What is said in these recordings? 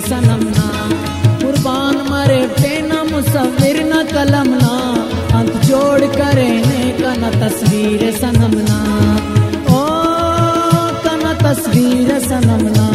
सनम ना, कुर्बान मरे पेना मुसव्विर न कलम ना, अंत जोड़ करे नेका न तस्वीर सनम ना, ओ कना तस्वीर सनम ना।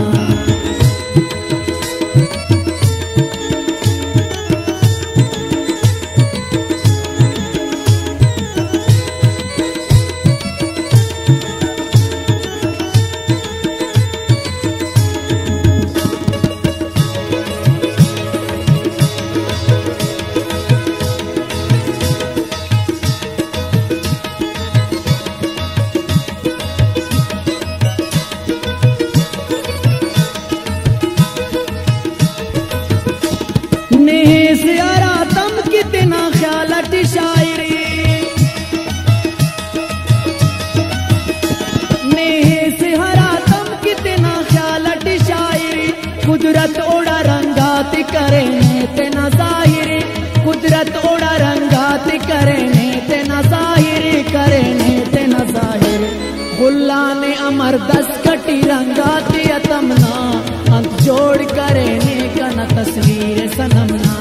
कितना ख्यालत शायरी नेह हरा तम कितना ख्यालत शायरी, कुदरत ओड़ा रंगात करे तेना जाहिरी, कुदरत ओड़ा रंगात करे तेना जाहिरी, करे तेना जाहिरी। गुल्ला ने अमर दस्तकटी रंगात यतमना, अंत जोड़ करे कना तस्वीर सनम ना,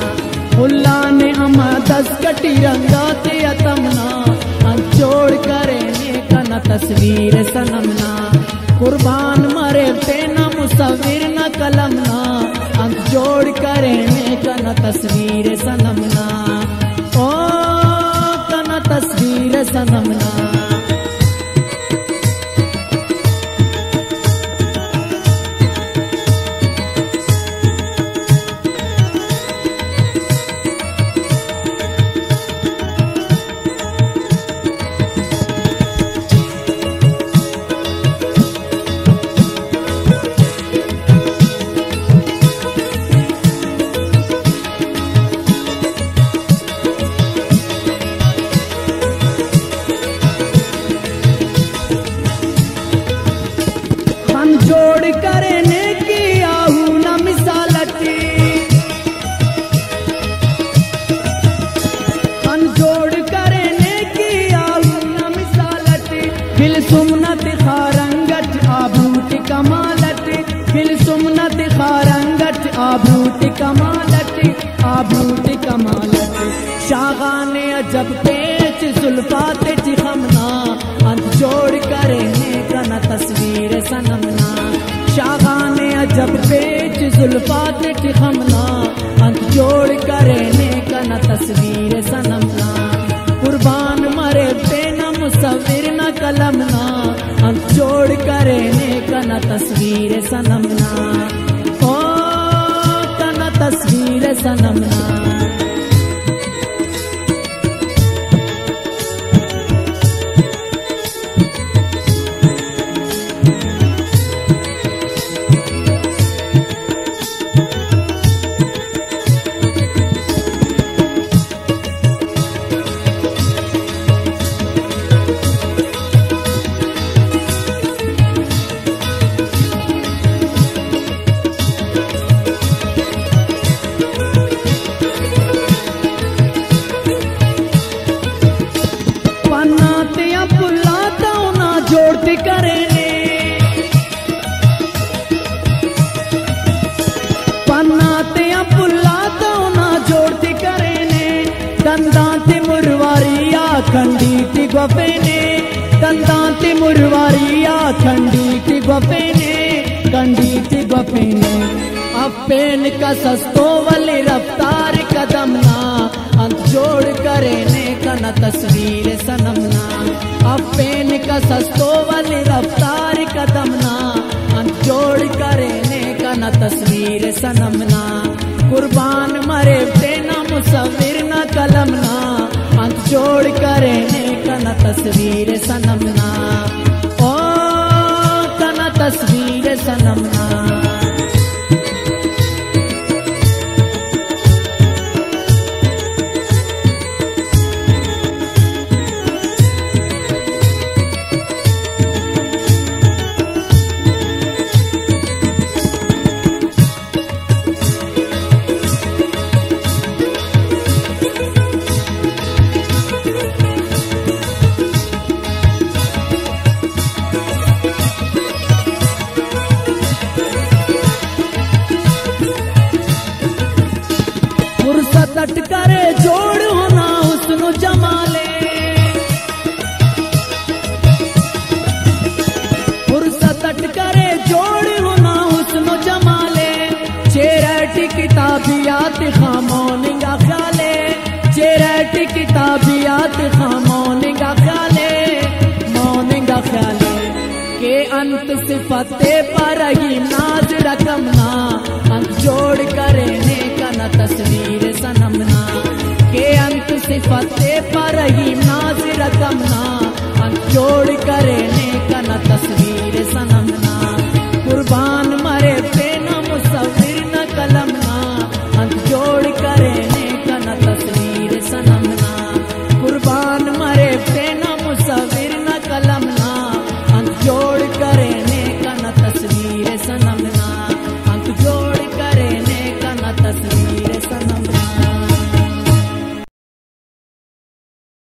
गुल्ला ने अमा दस्तकटी रंगाते अतमना, अंत जोड़ करे कना तस्वीर सनम ना, कुर्बान मरे पेना मुसव्विर न कलम ना, अंत जोड़ करे कना तस्वीर सनम ना, ओ कना तस्वीर सनम ना। जोड़ करने की आहू न मिसालती, जोड़ करने की आहू न मिसालती, दिल सुमनत खारंगत आभूत कमालती, दिल सुमनत खारंगत आभूत कमालती, आभूत कमालती। शागाने अजब पेच जुल्फात जिखमना, अंत जोड़ करने कना तस्वीर सनम ना, शागाने अजब पेच जुल्फात जिखमना, अंत जोड़ करने कना तस्वीर सनम ना, कुर्बान मरे पेना मुसव्विर न कलम ना, अंत जोड़ करने कना तस्वीर सनम ना, ओ कना तस्वीर सनम ना। जोड़ती करेने पन्नाते पुल्लाता ना जोड़ती करेने, दंदाते मुरवारिया खंडीती गफेने, दंदाते मुरवारिया खंडीती गफेने, खंडीती गफेने। अपेन का सस्तो वाली रफ्तार कदम ना, अंत जोड़ करेने कना तस्वीर सनम ना, अपेन का सस्तो वाली रफ्तार कदम ना, अंत जोड़ करेने कना तस्वीर सनम ना, कुर्बान मरे पेना मुसव्विर न कलम ना, अंत जोड़ करेने कना तस्वीर सनम ना, ओ कना तस्वीर सनम ना। दी किताबियात खामोनेगा ख्याले, मौनेगा ख्याले के अंत सिफते पर ही नाज रकमना, अंत जोड़ करने का न तस्वीर सनमना, के अंत सिफते पर ही नाज रकमना, अंत जोड़ करने का न तस्वीर